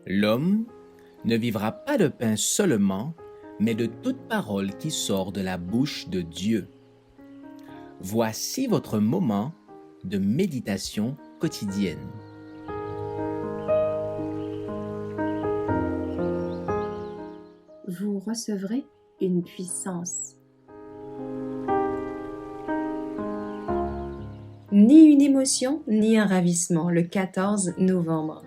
L'homme ne vivra pas de pain seulement, mais de toute parole qui sort de la bouche de Dieu. Voici votre moment de méditation quotidienne. Vous recevrez une puissance. Ni une émotion, ni un ravissement, le 14 novembre.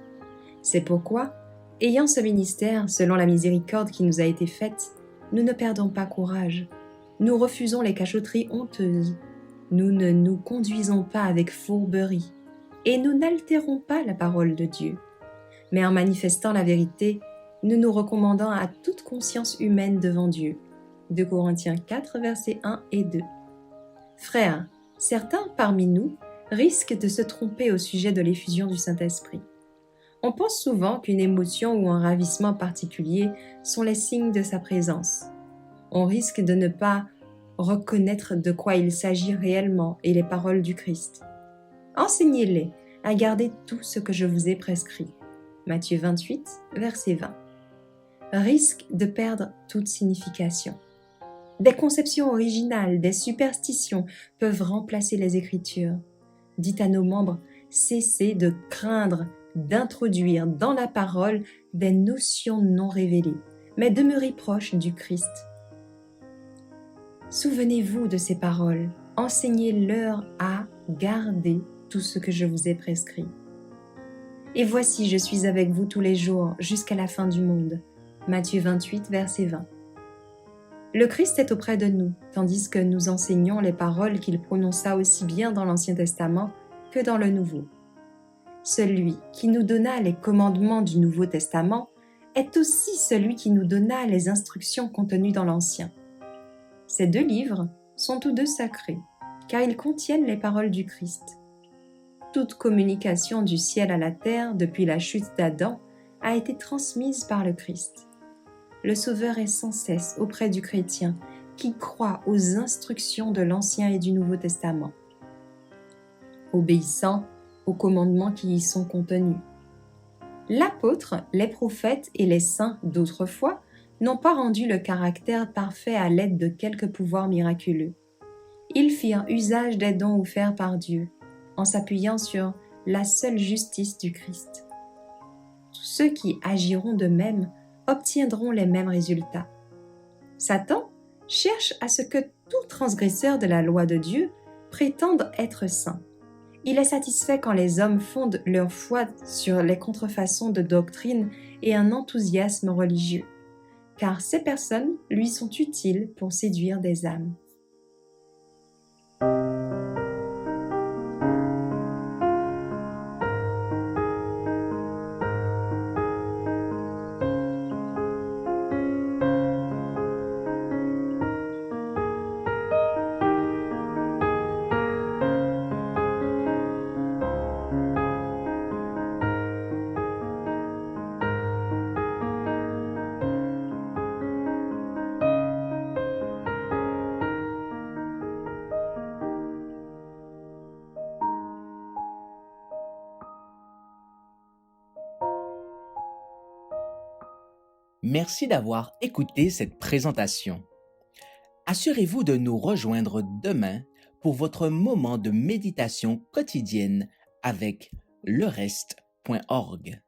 C'est pourquoi, ayant ce ministère selon la miséricorde qui nous a été faite, nous ne perdons pas courage. Nous refusons les cachotteries honteuses. Nous ne nous conduisons pas avec fourberie. Et nous n'altérons pas la parole de Dieu. Mais en manifestant la vérité, nous nous recommandons à toute conscience humaine devant Dieu. 2 Corinthiens 4, versets 1 et 2. Frères, certains parmi nous risquent de se tromper au sujet de l'effusion du Saint-Esprit. On pense souvent qu'une émotion ou un ravissement particulier sont les signes de sa présence. On risque de ne pas reconnaître de quoi il s'agit réellement et les paroles du Christ. Enseignez-les à garder tout ce que je vous ai prescrit. Matthieu 28, verset 20. Risque de perdre toute signification. Des conceptions originales, des superstitions peuvent remplacer les Écritures. Dites à nos membres, cessez de craindre d'introduire dans la parole des notions non révélées, mais demeurez proches du Christ. Souvenez-vous de ces paroles, enseignez-leur à garder tout ce que je vous ai prescrit. Et voici, je suis avec vous tous les jours jusqu'à la fin du monde. Matthieu 28, verset 20. Le Christ est auprès de nous, tandis que nous enseignons les paroles qu'il prononça aussi bien dans l'Ancien Testament que dans le Nouveau. Celui qui nous donna les commandements du Nouveau Testament est aussi celui qui nous donna les instructions contenues dans l'Ancien. Ces deux livres sont tous deux sacrés, car ils contiennent les paroles du Christ. Toute communication du ciel à la terre depuis la chute d'Adam a été transmise par le Christ. Le Sauveur est sans cesse auprès du chrétien qui croit aux instructions de l'Ancien et du Nouveau Testament, obéissant aux commandements qui y sont contenus. L'apôtre, les prophètes et les saints d'autrefois n'ont pas rendu le caractère parfait à l'aide de quelques pouvoirs miraculeux. Ils firent usage des dons offerts par Dieu, en s'appuyant sur la seule justice du Christ. Tous ceux qui agiront de même obtiendront les mêmes résultats. Satan cherche à ce que tout transgresseur de la loi de Dieu prétende être saint. Il est satisfait quand les hommes fondent leur foi sur les contrefaçons de doctrine et un enthousiasme religieux, car ces personnes lui sont utiles pour séduire des âmes. Merci d'avoir écouté cette présentation. Assurez-vous de nous rejoindre demain pour votre moment de méditation quotidienne avec lereste.org.